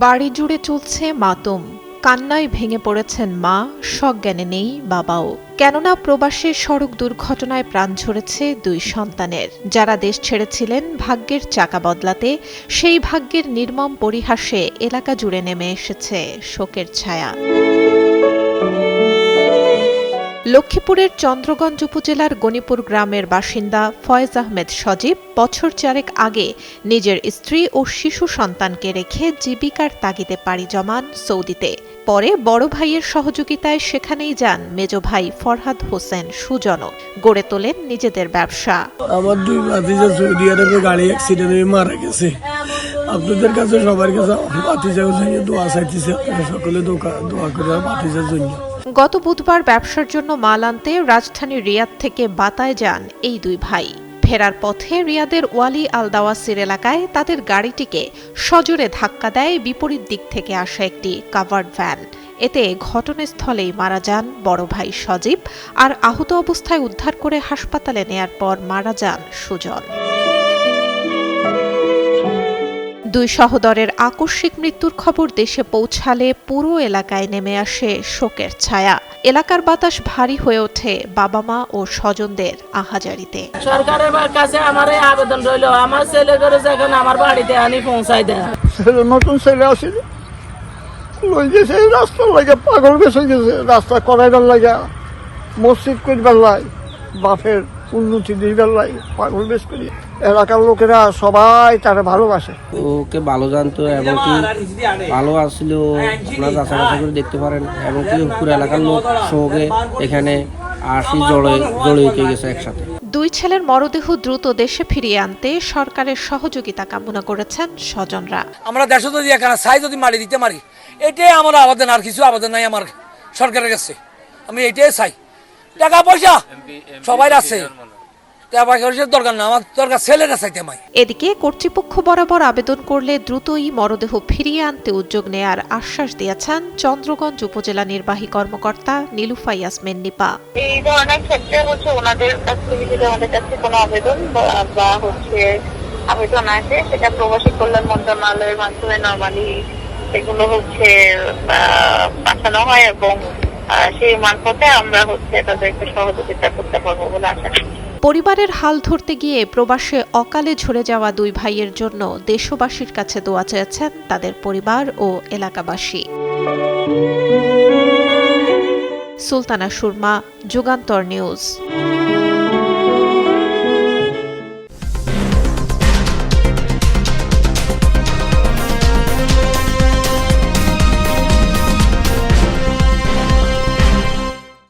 বাড়ি জুড়ে চলছে মাতম, কান্নায় ভেঙে পড়েছেন মা, সজ্ঞানে নেই বাবাও। কেননা প্রবাসে সড়ক দুর্ঘটনায় প্রাণ ঝরেছে দুই সন্তানের। যারা দেশ ছেড়েছিলেন ভাগ্যের চাকা বদলাতে, সেই ভাগ্যের নির্মম পরিহাসে এলাকা জুড়ে নেমে এসেছে শোকের ছায়া। লক্ষ্মীপুরের চন্দ্রগঞ্জ উপজেলার গণিপুর গ্রামের বাসিন্দা ফয়েজ আহমেদ সজীব বছর চারেক আগে নিজের স্ত্রী ও শিশু সন্তানকে রেখে জীবিকার তাগিদে পাড়ি জমান সৌদিতে। পরে বড় ভাইয়ের সহযোগিতায় সেখানেই যান মেজ ভাই ফরহাদ হোসেন সুজন, গড়ে তোলেন নিজেদের ব্যবসা। আমার দুই ভাতিজা সৌদি আরবে গাড়ি অ্যাক্সিডেন্টে মারা গেছে। আপনাদের কাছে সবার কাছে ভাতিজা দোয়া চাইতেছে, আপনারা সকলে দোয়া করে ভাতিজার জন্য। গত বুধবার ব্যবসার জন্য মাল আনতে রাজধানীর রিয়াদ থেকে বাতায় যান এই দুই ভাই। ফেরার পথে রিয়াদের ওয়ালি আল দাওয়াসির এলাকায় তাদের গাড়িটিকে সজোরে ধাক্কা দেয় বিপরীত দিক থেকে আসা একটি কাভার্ড ভ্যান। এতে ঘটনাস্থলেই মারা যান বড় ভাই সজীব, আর আহত অবস্থায় উদ্ধার করে হাসপাতালে নেয়ার পর মারা যান সুজন। দুই সহোদরের আকস্মিক মৃত্যুর খবর দেশে পৌঁছালে পুরো এলাকায় নেমে আসে শোকের ছায়া। এলাকার বাতাস ভারী হয়ে ওঠে বাবা মা ও স্বজনদের আহাজারিতে। সরকারের কাছে আমার এই আবেদন রইল, আমার ছেলে করে যখন আমার বাড়িতে আনি পৌঁছাই দেয়। নতুন ছেলে আসলে লই গেছে রাস্তার লাগে, পাগল বেশ হয়ে গেছে, রাস্তা করাইবার লাগে, মসজিদ করবার লাগে, বাপের উন্নতি দিবার লাগে, পাগল বেশ করি। এলাকার লোকেরা সবাই তারা ভালোবাসে, ওকে ভালো জানতো এবং কি ভালো আসছিল। আপনারা যাচাই করে দেখতে পারেন এবং কি পুরো এলাকার লোক সঙ্গে এখানে আসি জড়িত গেছে একসাথে। দুই ছেলের মরদেহ দ্রুত দেশে ফিরিয়ে আনতে সরকারের সহযোগিতা কামনা করেছেন স্বজনরা। আমরা দেশ যদি এখানে চাই যদি মারি দিতে পারি, এটাই আমার আবেদন, আর কিছু আবেদন নাই আমার সরকারের কাছে। আমি এটাই চাই, টাকা পয়সা সবাই আছে, দরকার না, আমার দরকার ছেলেরা চাইতে আমায়। এদিকে কর্তৃপক্ষ বরাবর আবেদন করলে দ্রুতই মরদেহ ফিরিয়ে আনতে উদ্যোগ নেয়ার আশ্বাস দিয়েছেন চন্দ্রগঞ্জ উপজেলা নির্বাহী কর্মকর্তা নীলুফা ইয়াসমিন নিপা। এই ধরনের ক্ষেত্রে ওনাদের কাছ থেকে যদি আমাদের কাছে কোনো আবেদন বা আবেদন আছে, সেটা প্রবাসী কল্যাণ মন্ত্রণালয়ের মাধ্যমে নরমালি সেগুলো পাঠানো হয় এবং সেই মারফতে আমরা তাদেরকে সহযোগিতা করতে পারবো বলে আশা করি। পরিবারের হাল ধরতে গিয়ে প্রবাসে অকালে ঝরে যাওয়া দুই ভাইয়ের জন্য দেশবাসীর কাছে দোয়া চেয়েছেন তাদের পরিবার ও এলাকাবাসী। সুলতানা সুরমা, যুগান্তর নিউজ।